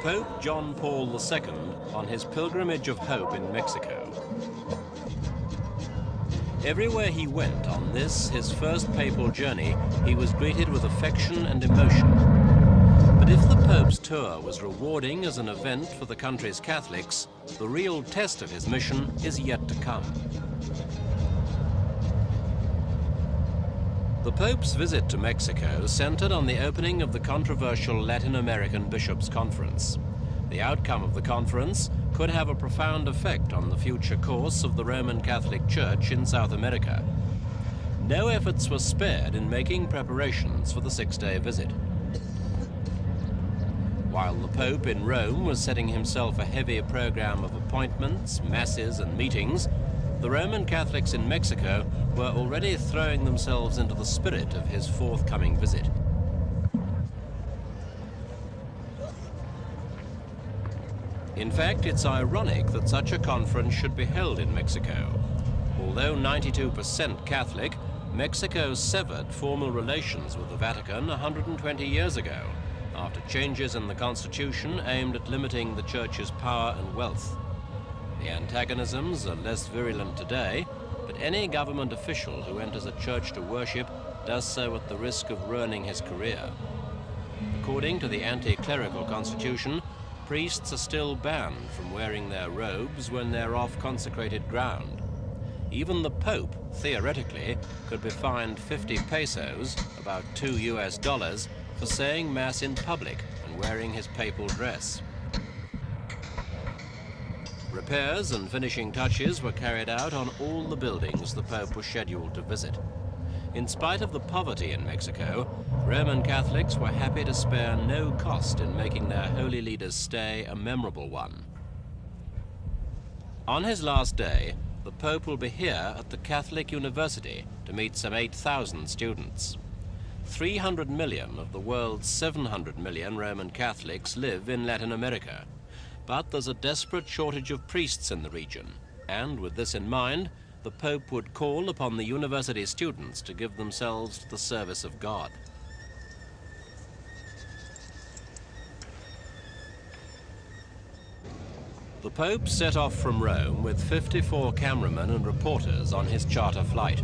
Pope John Paul II on his pilgrimage of hope in Mexico. Everywhere he went on this, his first papal journey, he was greeted with affection and emotion. But if the Pope's tour was rewarding as an event for the country's Catholics, the real test of his mission is yet to come. The Pope's visit to Mexico centered on the opening of the controversial Latin American Bishops' Conference. The outcome of the conference could have a profound effect on the future course of the Roman Catholic Church in South America. No efforts were spared in making preparations for the six-day visit. While the Pope in Rome was setting himself a heavy program of appointments, masses, and meetings, the Roman Catholics in Mexico were already throwing themselves into the spirit of his forthcoming visit. In fact, it's ironic that such a conference should be held in Mexico. Although 92% Catholic, Mexico severed formal relations with the Vatican 120 years ago, after changes in the Constitution aimed at limiting the Church's power and wealth. The antagonisms are less virulent today, but any government official who enters a church to worship does so at the risk of ruining his career. According to the anti-clerical Constitution, priests are still banned from wearing their robes when they're off consecrated ground. Even the Pope, theoretically, could be fined 50 pesos, about $2 for saying Mass in public and wearing his papal dress. Repairs and finishing touches were carried out on all the buildings the Pope was scheduled to visit. In spite of the poverty in Mexico, Roman Catholics were happy to spare no cost in making their holy leader's stay a memorable one. On his last day, the Pope will be here at the Catholic University to meet some 8,000 students. 300 million of the world's 700 million Roman Catholics live in Latin America, but there's a desperate shortage of priests in the region, and with this in mind, the Pope would call upon the university students to give themselves to the service of God. The Pope set off from Rome with 54 cameramen and reporters on his charter flight.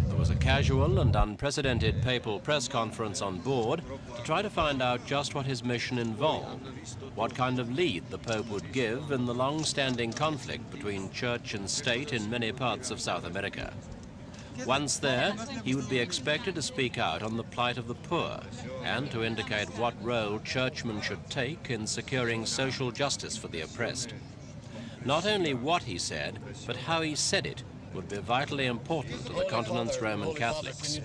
There was a casual and unprecedented papal press conference on board to try to find out just what his mission involved, what kind of lead the Pope would give in the long-standing conflict between church and state in many parts of South America. Once there, he would be expected to speak out on the plight of the poor and to indicate what role churchmen should take in securing social justice for the oppressed. Not only what he said, but how he said it would be vitally important to the continent's Roman Catholics.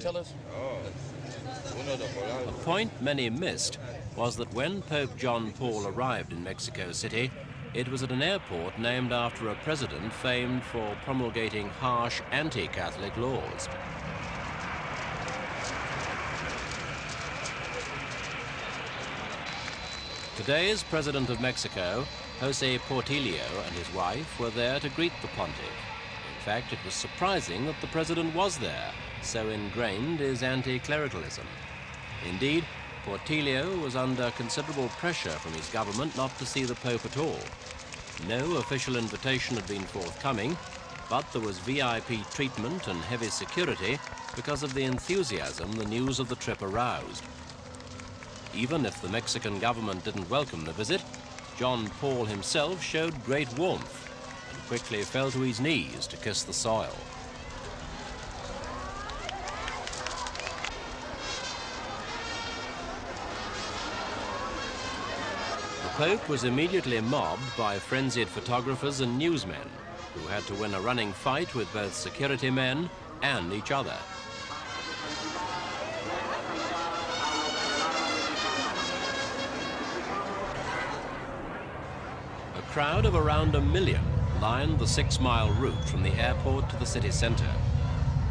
A point many missed was that when Pope John Paul arrived in Mexico City, it was at an airport named after a president famed for promulgating harsh anti-Catholic laws. Today's President of Mexico, Jose Portillo, and his wife were there to greet the pontiff. In fact, it was surprising that the president was there, so ingrained is anti-clericalism. Indeed, Portillo was under considerable pressure from his government not to see the Pope at all. No official invitation had been forthcoming, but there was VIP treatment and heavy security because of the enthusiasm the news of the trip aroused. Even if the Mexican government didn't welcome the visit, John Paul himself showed great warmth and quickly fell to his knees to kiss the soil. The Pope was immediately mobbed by frenzied photographers and newsmen who had to win a running fight with both security men and each other. A crowd of around 1 million lined the 6-mile route from the airport to the city center.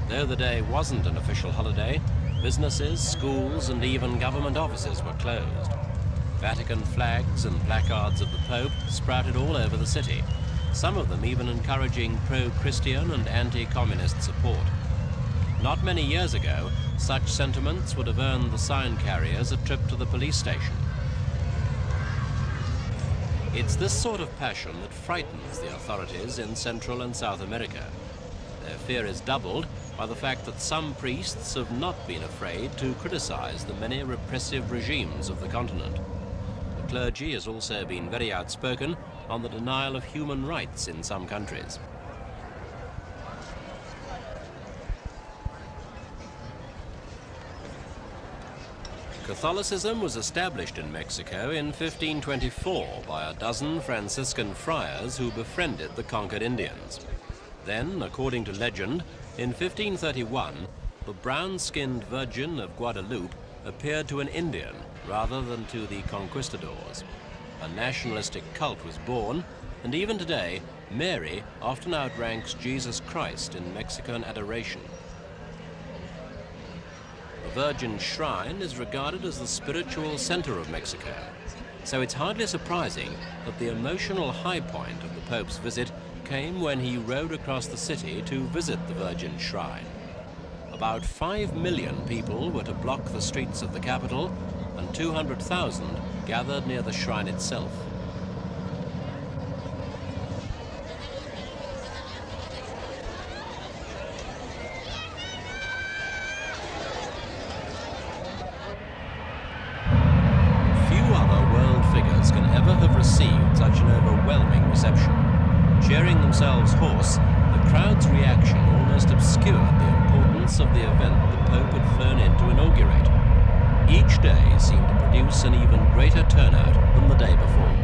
Though the day wasn't an official holiday, businesses, schools, and even government offices were closed. Vatican flags and placards of the Pope sprouted all over the city, some of them even encouraging pro-Christian and anti-communist support. Not many years ago, such sentiments would have earned the sign carriers a trip to the police station. It's this sort of passion that frightens the authorities in Central and South America. Their fear is doubled by the fact that some priests have not been afraid to criticize the many repressive regimes of the continent. The clergy has also been very outspoken on the denial of human rights in some countries. Catholicism was established in Mexico in 1524 by a dozen Franciscan friars who befriended the conquered Indians. Then, according to legend, in 1531, the brown-skinned Virgin of Guadalupe appeared to an Indian rather than to the conquistadors. A nationalistic cult was born, and even today, Mary often outranks Jesus Christ in Mexican adoration. The Virgin Shrine is regarded as the spiritual center of Mexico, so it's hardly surprising that the emotional high point of the Pope's visit came when he rode across the city to visit the Virgin Shrine. About 5 million people were to block the streets of the capital, and 200,000 gathered near the shrine itself. can ever have received such an overwhelming reception. Cheering themselves hoarse, the crowd's reaction almost obscured the importance of the event the Pope had flown in to inaugurate. Each day seemed to produce an even greater turnout than the day before.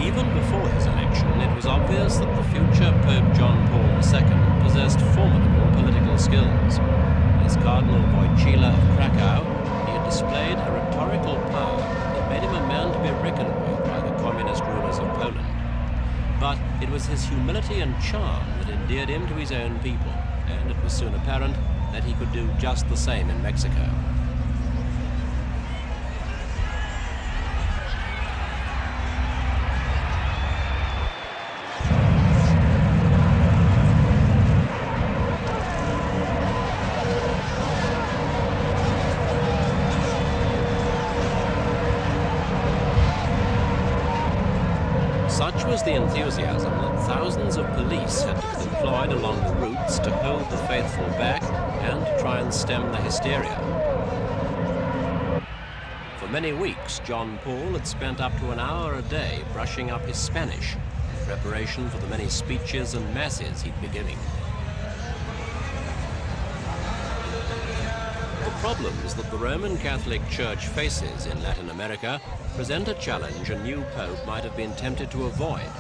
Even before his election, it was obvious that the future Pope John Paul II possessed formidable political skills. As Cardinal Wojtyla of Krakow, he had displayed a rhetorical power that made him a man to be reckoned with by the communist rulers of Poland. But it was his humility and charm that endeared him to his own people, and it was soon apparent that he could do just the same in Mexico. Such was the enthusiasm that thousands of police had to be deployed along the routes to hold the faithful back and to try and stem the hysteria. For many weeks, John Paul had spent up to an hour a day brushing up his Spanish in preparation for the many speeches and masses he'd be giving. The problems that the Roman Catholic Church faces in Latin America present a challenge a new pope might have been tempted to avoid.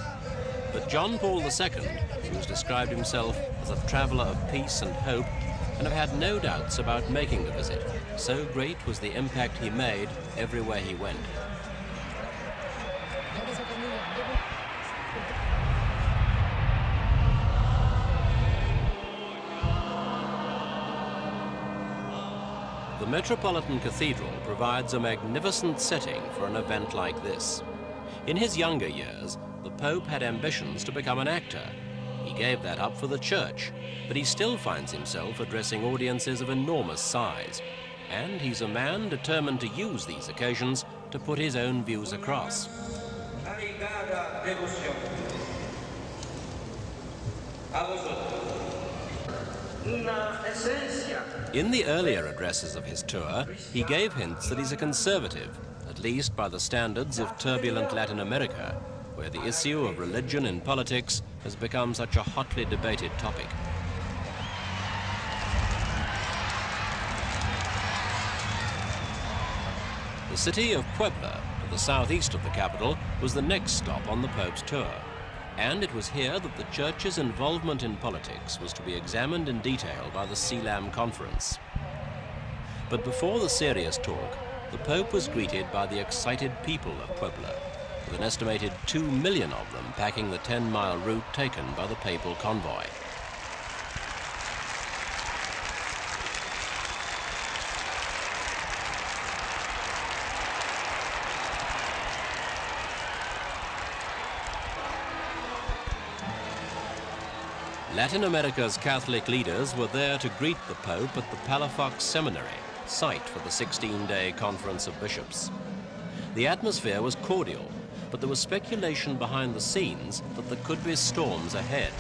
But John Paul II, who has described himself as a traveler of peace and hope, and have had no doubts about making the visit. So great was the impact he made everywhere he went. The Metropolitan Cathedral provides a magnificent setting for an event like this. In his younger years, the Pope had ambitions to become an actor. He gave that up for the Church, but he still finds himself addressing audiences of enormous size. And he's a man determined to use these occasions to put his own views across. In the earlier addresses of his tour, he gave hints that he's a conservative, at least by the standards of turbulent Latin America, where the issue of religion in politics has become such a hotly debated topic. The city of Puebla, to the southeast of the capital, was the next stop on the Pope's tour. And it was here that the Church's involvement in politics was to be examined in detail by the CELAM conference. But before the serious talk, the Pope was greeted by the excited people of Puebla, with an estimated 2 million of them packing the 10-mile route taken by the papal convoy. Latin America's Catholic leaders were there to greet the Pope at the Palafox Seminary, site for the 16-day Conference of Bishops. The atmosphere was cordial, but there was speculation behind the scenes that there could be storms ahead.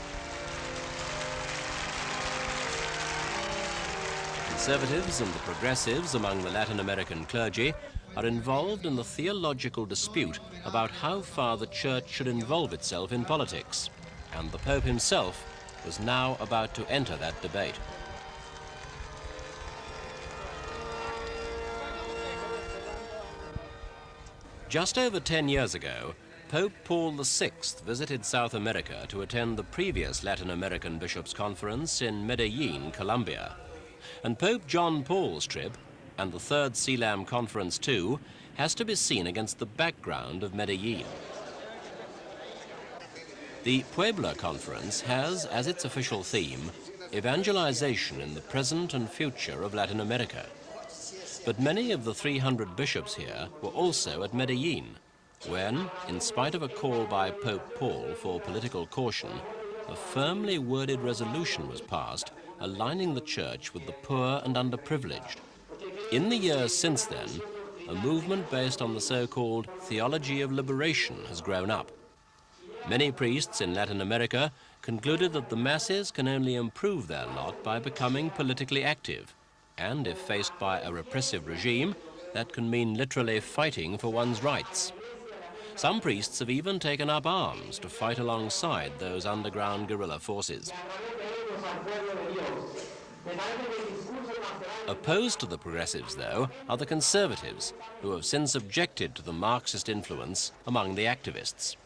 Conservatives and the progressives among the Latin American clergy are involved in the theological dispute about how far the Church should involve itself in politics, and the Pope himself was now about to enter that debate. Just over 10 years ago, Pope Paul VI visited South America to attend the previous Latin American Bishops' Conference in Medellin, Colombia. And Pope John Paul's trip, and the Third CELAM Conference too, has to be seen against the background of Medellin. The Puebla Conference has, as its official theme, evangelization in the present and future of Latin America. But many of the 300 bishops here were also at Medellin, when, in spite of a call by Pope Paul for political caution, a firmly worded resolution was passed aligning the Church with the poor and underprivileged. In the years since then, a movement based on the so-called theology of liberation has grown up. Many priests in Latin America concluded that the masses can only improve their lot by becoming politically active, and if faced by a repressive regime, that can mean literally fighting for one's rights. Some priests have even taken up arms to fight alongside those underground guerrilla forces. Opposed to the progressives, though, are the conservatives, who have since objected to the Marxist influence among the activists.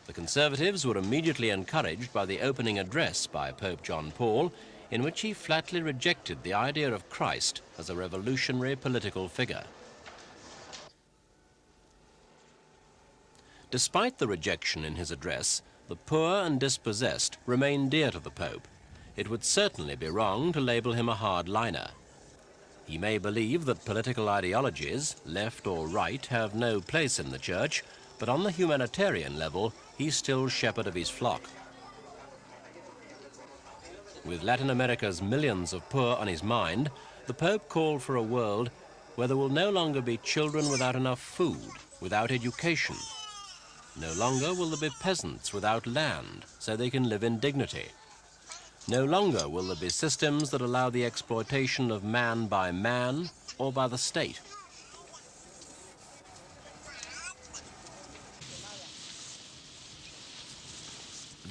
The Conservatives were immediately encouraged by the opening address by Pope John Paul, in which he flatly rejected the idea of Christ as a revolutionary political figure. Despite the rejection in his address, the poor and dispossessed remain dear to the Pope. It would certainly be wrong to label him a hardliner. He may believe that political ideologies, left or right, have no place in the Church, but on the humanitarian level, he's still shepherd of his flock. With Latin America's millions of poor on his mind, the Pope called for a world where there will no longer be children without enough food, without education. No longer will there be peasants without land, so they can live in dignity. No longer will there be systems that allow the exploitation of man by man or by the state.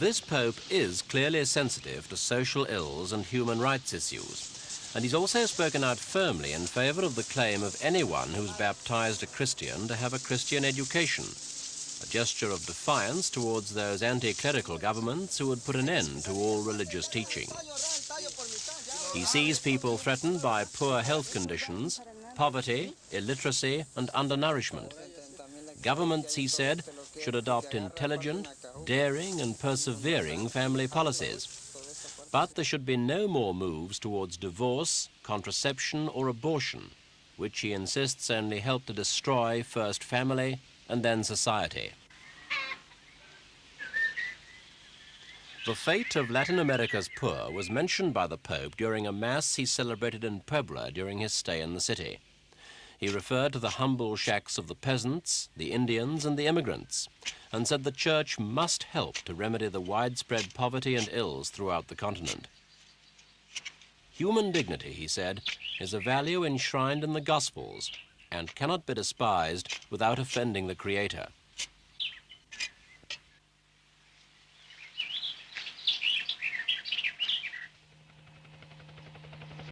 This Pope is clearly sensitive to social ills and human rights issues, and he's also spoken out firmly in favor of the claim of anyone who's baptized a Christian to have a Christian education, a gesture of defiance towards those anti-clerical governments who would put an end to all religious teaching. He sees people threatened by poor health conditions, poverty, illiteracy, and undernourishment. Governments, he said, should adopt intelligent, daring and persevering family policies. But there should be no more moves towards divorce, contraception or abortion, which he insists only help to destroy first family and then society. The fate of Latin America's poor was mentioned by the Pope during a mass he celebrated in Puebla during his stay in the city. He referred to the humble shacks of the peasants, the Indians and the immigrants, and said the Church must help to remedy the widespread poverty and ills throughout the continent. Human dignity, he said, is a value enshrined in the Gospels and cannot be despised without offending the Creator.